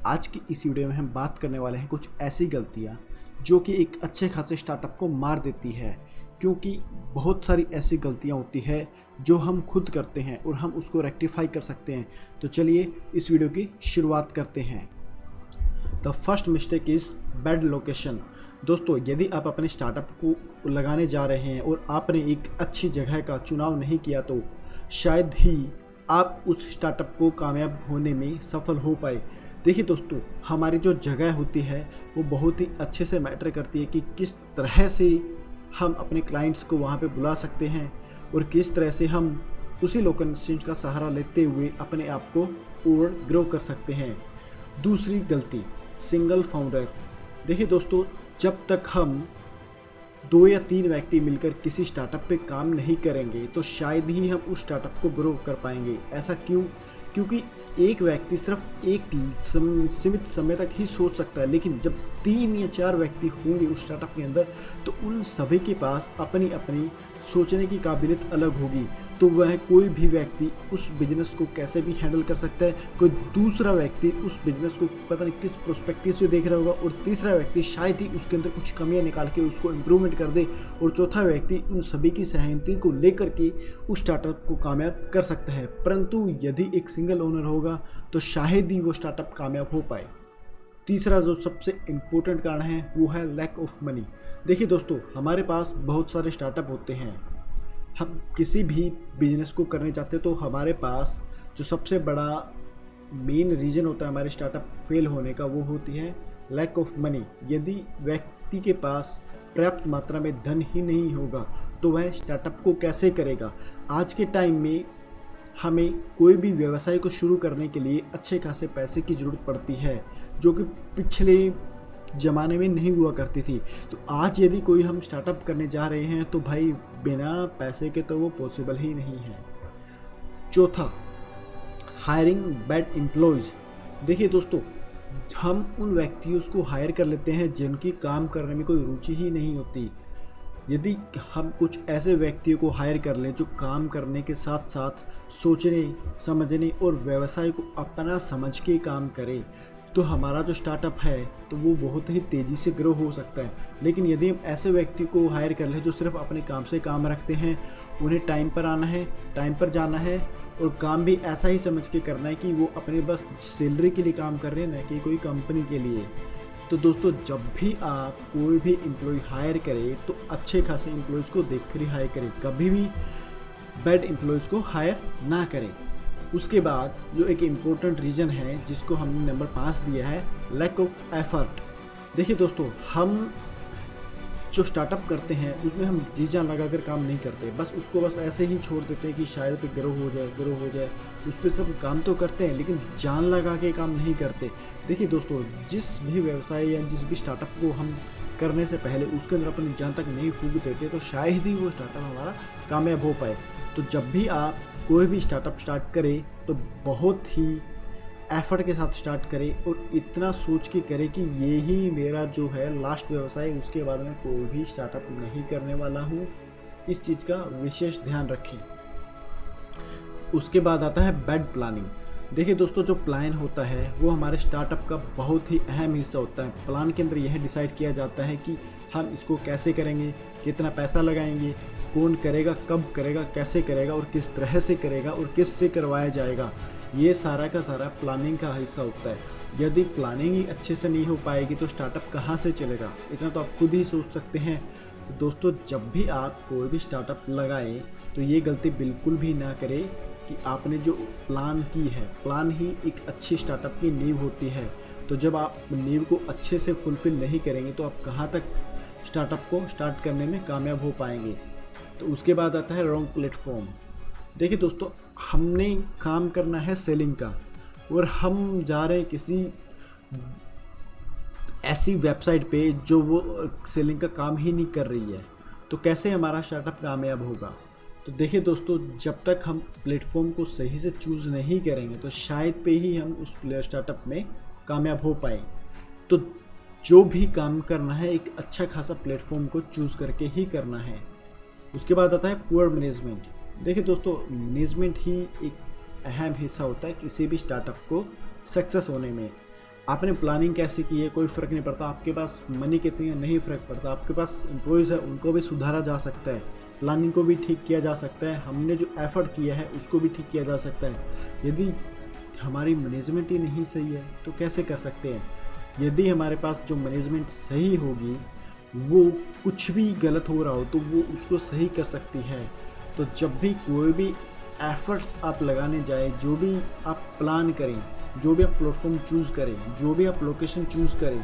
आज की इस वीडियो में हम बात करने वाले हैं कुछ ऐसी गलतियां जो कि एक अच्छे खासे स्टार्टअप को मार देती है, क्योंकि बहुत सारी ऐसी गलतियां होती है जो हम खुद करते हैं और हम उसको रेक्टिफाई कर सकते हैं। तो चलिए इस वीडियो की शुरुआत करते हैं। The first mistake is bad location. दोस्तों, यदि आप अपने स्टार्टअप को लगाने जा रहे हैं और आपने एक अच्छी जगह का चुनाव नहीं किया तो शायद ही आप उस स्टार्टअप को कामयाब होने में सफल हो पाए। देखिए दोस्तों, हमारी जो जगह होती है वो बहुत ही अच्छे से मैटर करती है कि किस तरह से हम अपने क्लाइंट्स को वहाँ पे बुला सकते हैं और किस तरह से हम उसी लोकेशन का सहारा लेते हुए अपने आप को और ग्रो कर सकते हैं। दूसरी गलती, सिंगल फाउंडर। देखिए दोस्तों, जब तक हम 2 या 3 व्यक्ति मिलकर किसी स्टार्टअप पे काम नहीं करेंगे तो शायद ही हम उस स्टार्टअप को ग्रो कर पाएंगे। ऐसा क्यों? क्योंकि एक व्यक्ति सिर्फ एक सीमित समय तक ही सोच सकता है, लेकिन जब 3 या 4 व्यक्ति होंगे उस स्टार्टअप के अंदर तो उन सभी के पास अपनी अपनी सोचने की काबिलियत अलग होगी। तो वह कोई भी व्यक्ति उस बिजनेस को कैसे भी हैंडल कर सकता है। कोई दूसरा व्यक्ति उस बिजनेस को पता नहीं किस प्रोस्पेक्टिव से देख रहा होगा और तीसरा व्यक्ति शायद ही उसके अंदर कुछ कमियां निकाल के उसको इम्प्रूवमेंट कर दे और चौथा व्यक्ति उन सभी की सहमति को लेकर के उस स्टार्टअप को कामयाब कर सकता है। परंतु यदि एक सिंगल ओनर होगा तो शायद ही वो स्टार्टअप कामयाब हो पाए। तीसरा जो सबसे इम्पोर्टेंट कारण है वो है लैक ऑफ मनी। देखिए दोस्तों, हमारे पास बहुत सारे स्टार्टअप होते हैं। हम किसी भी बिजनेस को करने चाहते हैं तो हमारे पास जो सबसे बड़ा मेन रीज़न होता है हमारे स्टार्टअप फेल होने का वो होती है लैक ऑफ मनी। यदि व्यक्ति के पास पर्याप्त मात्रा में धन ही नहीं होगा तो वह स्टार्टअप को कैसे करेगा। आज के टाइम में हमें कोई भी व्यवसाय को शुरू करने के लिए अच्छे खासे पैसे की ज़रूरत पड़ती है, जो कि पिछले ज़माने में नहीं हुआ करती थी। तो आज यदि कोई हम स्टार्टअप करने जा रहे हैं तो भाई बिना पैसे के तो वो पॉसिबल ही नहीं है। चौथा, हायरिंग बैड एम्प्लॉयज़। देखिए दोस्तों, हम उन व्यक्तियों को हायर कर लेते हैं जिनकी काम करने में कोई रुचि ही नहीं होती। यदि हम कुछ ऐसे व्यक्तियों को हायर कर लें जो काम करने के साथ साथ सोचने, समझने और व्यवसाय को अपना समझ के काम करें तो हमारा जो स्टार्टअप है तो वो बहुत ही तेज़ी से ग्रो हो सकता है। लेकिन यदि हम ऐसे व्यक्ति को हायर कर लें जो सिर्फ अपने काम से काम रखते हैं, उन्हें टाइम पर आना है, टाइम पर जाना है और काम भी ऐसा ही समझ के करना है कि वो अपने बस सैलरी के लिए काम कर रहे हैं, न कि कोई कंपनी के लिए। तो दोस्तों, जब भी आप कोई भी एम्प्लॉय हायर करें तो अच्छे खासे एम्प्लॉयज़ को देख कर ही हायर करें, कभी भी बैड एम्प्लॉयज़ को हायर ना करें। उसके बाद जो एक इम्पोर्टेंट रीज़न है जिसको हमने नंबर 5 दिया है, लैक ऑफ एफर्ट। देखिए दोस्तों, हम जो स्टार्टअप करते हैं उसमें हम जी जान लगा कर काम नहीं करते, बस उसको बस ऐसे ही छोड़ देते हैं कि शायद ग्रो हो जाए। उस पर सिर्फ काम तो करते हैं लेकिन जान लगा के काम नहीं करते। देखिए दोस्तों, जिस भी व्यवसाय या जिस भी स्टार्टअप को हम करने से पहले उसके अंदर अपनी जान तक नहीं फूंक देते तो शायद ही वो स्टार्टअप हमारा कामयाब हो पाए। तो जब भी आप कोई भी स्टार्टअप स्टार्ट करें तो बहुत ही एफर्ट के साथ स्टार्ट करें और इतना सोच के करें कि ये ही मेरा जो है लास्ट व्यवसाय, उसके बाद मैं कोई भी स्टार्टअप नहीं करने वाला हूँ। इस चीज़ का विशेष ध्यान रखें। उसके बाद आता है बैड प्लानिंग। देखिए दोस्तों, जो प्लान होता है वो हमारे स्टार्टअप का बहुत ही अहम हिस्सा होता है। प्लान के अंदर यह डिसाइड किया जाता है कि हम इसको कैसे करेंगे, कितना पैसा लगाएंगे, कौन करेगा, कब करेगा, कैसे करेगा और किस तरह से करेगा और किस से करवाया जाएगा। ये सारा का सारा प्लानिंग का हिस्सा होता है। यदि प्लानिंग ही अच्छे से नहीं हो पाएगी तो स्टार्टअप कहाँ से चलेगा, इतना तो आप खुद ही सोच सकते हैं। तो दोस्तों, जब भी आप कोई भी स्टार्टअप लगाएं तो ये गलती बिल्कुल भी ना करें कि आपने जो प्लान की है, प्लान ही एक अच्छी स्टार्टअप की नींव होती है। तो जब आप नींव को अच्छे से फुलफिल नहीं करेंगे तो आप कहाँ तक स्टार्टअप को स्टार्ट करने में कामयाब हो पाएंगे। तो उसके बाद आता है रॉन्ग प्लेटफॉर्म। देखिए दोस्तों, हमने काम करना है सेलिंग का और हम जा रहे हैं किसी ऐसी वेबसाइट पे जो वो सेलिंग का काम ही नहीं कर रही है, तो कैसे हमारा स्टार्टअप कामयाब होगा। तो देखिए दोस्तों, जब तक हम प्लेटफॉर्म को सही से चूज़ नहीं करेंगे तो शायद पे ही हम उस स्टार्टअप में कामयाब हो पाए। तो जो भी काम करना है एक अच्छा खासा प्लेटफॉर्म को चूज़ करके ही करना है। उसके बाद आता है पुअर मैनेजमेंट। देखिए दोस्तों, मैनेजमेंट ही एक अहम हिस्सा होता है किसी भी स्टार्टअप को सक्सेस होने में। आपने प्लानिंग कैसे की है कोई फ़र्क नहीं पड़ता, आपके पास मनी कितनी है नहीं फ़र्क पड़ता, आपके पास एम्प्लॉयज़ है उनको भी सुधारा जा सकता है, प्लानिंग को भी ठीक किया जा सकता है, हमने जो एफ़र्ट किया है उसको भी ठीक किया जा सकता है। यदि हमारी मैनेजमेंट ही नहीं सही है तो कैसे कर सकते हैं? यदि हमारे पास जो मैनेजमेंट सही होगी, वो कुछ भी गलत हो रहा हो तो वो उसको सही कर सकती है। तो जब भी कोई भी एफ़र्ट्स आप लगाने जाएँ, जो भी आप प्लान करें, जो भी आप प्लेटफॉर्म चूज़ करें, जो भी आप लोकेशन चूज़ करें,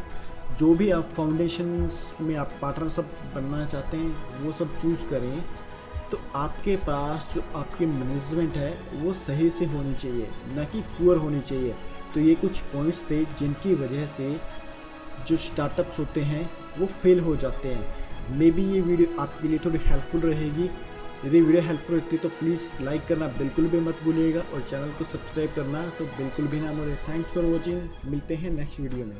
जो भी आप फाउंडेशंस में आप पार्टनरशिप बनना चाहते हैं वो सब चूज़ करें, तो आपके पास जो आपकी मैनेजमेंट है वो सही से होनी चाहिए, ना कि पुअर होनी चाहिए। तो ये कुछ पॉइंट्स थे जिनकी वजह से जो स्टार्टअप्स होते हैं वो फेल हो जाते हैं। मे बी ये वीडियो आपके लिए थोड़ी हेल्पफुल रहेगी। यदि वीडियो हेल्पफुल रहती है तो प्लीज़ लाइक करना बिल्कुल भी मत भूलिएगा और चैनल को सब्सक्राइब करना तो बिल्कुल भी ना भूलिए। थैंक्स फॉर वॉचिंग, मिलते हैं नेक्स्ट वीडियो में।